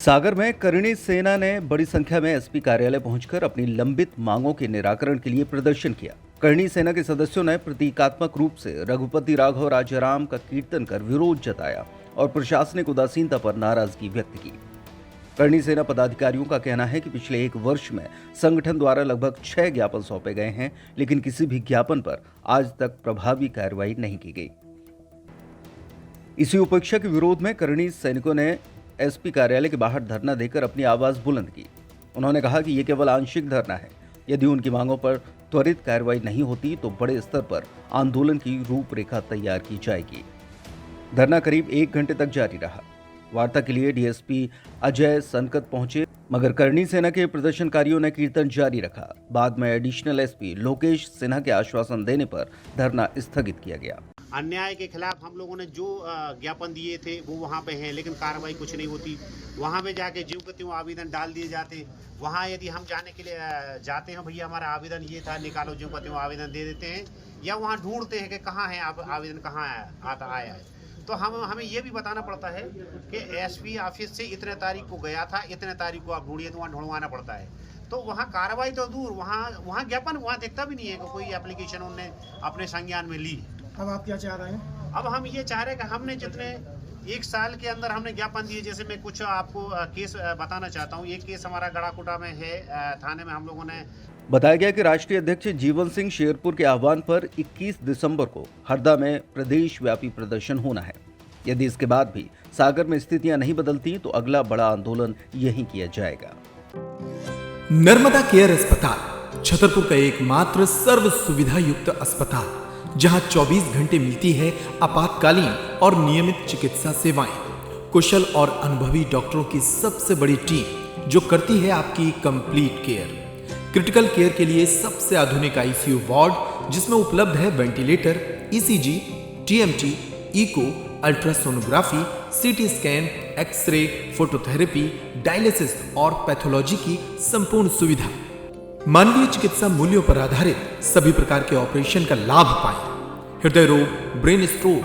सागर में करणी सेना ने बड़ी संख्या में एसपी कार्यालय पहुंचकर अपनी लंबित मांगों के निराकरण के लिए प्रदर्शन किया। करणी सेना के सदस्यों ने प्रतीकात्मक रूप से रघुपति राघव राजाराम का कीर्तन कर विरोध जताया और प्रशासनिक उदासीनता पर नाराजगी व्यक्त की। करणी सेना पदाधिकारियों का कहना है कि पिछले एक वर्ष में संगठन द्वारा लगभग 6 ज्ञापन सौंपे गए हैं, लेकिन किसी भी ज्ञापन पर आज तक प्रभावी कार्रवाई नहीं की गई। इसी उपेक्षा के विरोध में करणी सैनिकों ने एसपी कार्यालय के बाहर धरना देकर अपनी आवाज बुलंद की। उन्होंने कहा कि ये केवल आंशिक धरना है। यदि उनकी मांगों पर त्वरित कार्रवाई नहीं होती तो बड़े स्तर पर आंदोलन की रूपरेखा तैयार की जाएगी। धरना करीब 1 घंटे तक जारी रहा। वार्ता के लिए डीएसपी अजय सनकत पहुंचे, मगर करणी सेना के प्रदर्शनकारियों ने कीर्तन जारी रखा। बाद में एडिशनल एसपी लोकेश सिन्हा के आश्वासन देने पर धरना स्थगित किया गया। अन्याय के खिलाफ हम लोगों ने जो ज्ञापन दिए थे वो वहाँ पे हैं, लेकिन कार्रवाई कुछ नहीं होती। वहाँ पे जाके ज्यों के त्यों आवेदन डाल दिए जाते। वहाँ यदि हम जाने के लिए जाते हैं, भैया हमारा आवेदन ये था, निकालो, ज्यों का त्यों आवेदन दे देते हैं, या वहाँ ढूंढते हैं कि कहाँ है आवेदन, कहाँ आया है। तो हमें ये भी बताना पड़ता है कि एसपी ऑफिस से इतने तारीख को गया था, इतने तारीख को आप ढूंढिए, तो वहाँ ढूंढवाना पड़ता है। तो वहाँ कार्रवाई तो दूर, वहाँ ज्ञापन वहाँ दिखता भी नहीं है कि कोई एप्लीकेशन उन्होंने अपने संज्ञान में ली। अब आप क्या चाह रहे हैं? अब हम ये चाह रहे हैं कि हमने जितने 1 साल के अंदर हमने ज्ञापन दिए, जैसे मैं कुछ आपको केस बताना चाहता हूँ। एक केस हमारा गड़ाकोटा में है, थाने में हम लोगों ने बताया गया कि राष्ट्रीय अध्यक्ष जीवन सिंह शेरपुर के आह्वान पर 21 दिसंबर को हरदा में प्रदेश व्यापी प्रदर्शन होना है। यदि इसके बाद भी सागर में स्थितियां नहीं बदलती तो अगला बड़ा आंदोलन यहीं किया जाएगा। नर्मदा केयर अस्पताल छतरपुर का एकमात्र सर्व सुविधा युक्त अस्पताल, जहां 24 घंटे मिलती है आपातकालीन और नियमित चिकित्सा सेवाएं। कुशल और अनुभवी डॉक्टरों की सबसे बड़ी टीम जो करती है आपकी कंप्लीट केयर। क्रिटिकल केयर के लिए सबसे आधुनिक आईसीयू वार्ड, जिसमें उपलब्ध है ventilator, ECG, TMT, echo, ultrasonography, CT scan, X-ray, phototherapy, dialysis और पैथोलॉजी की संपूर्ण सुविधा। मानवीय चिकित्सा मूल्यों पर आधारित सभी प्रकार के ऑपरेशन का लाभ पाएं। हृदय रोग, ब्रेन स्ट्रोक,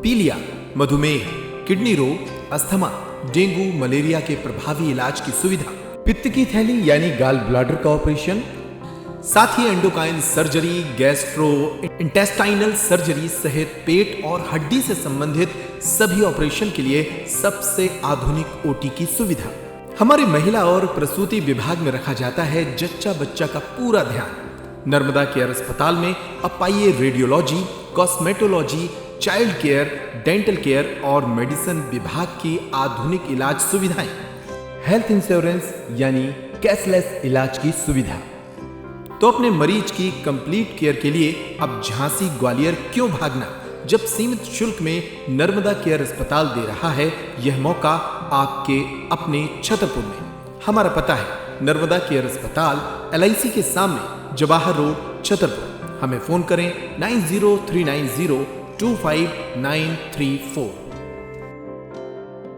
पीलिया, मधुमेह, किडनी रोग, अस्थमा, डेंगू, मलेरिया के प्रभावी इलाज की सुविधा, पित्त की थैली यानी गाल ब्लैडर का ऑपरेशन, साथ ही endocrine surgery, gastrointestinal surgery सहित पेट और हड्डी से संबंधित सभी ऑपरेशन के लिए सबसे आधुनिक ओटी की सुविधा। हमारे महिला और प्रसूति विभाग में रखा जाता है जच्चा बच्चा का पूरा ध्यान। नर्मदा केयर अस्पताल में अब पाइए radiology, cosmetology, child care, dental care और मेडिसिन विभाग की आधुनिक इलाज सुविधाएं। हेल्थ इंश्योरेंस यानी कैशलेस इलाज की सुविधा। तो अपने मरीज की कंप्लीट केयर के लिए अब झांसी ग्वालियर क्यों भागना, जब सीमित शुल्क में नर्मदा केयर अस्पताल दे रहा है यह मौका आपके अपने छतरपुर में। हमारा पता है नर्मदा केयर अस्पताल, LIC के सामने, जवाहर रोड, छतरपुर। हमें फोन करें 9039025934।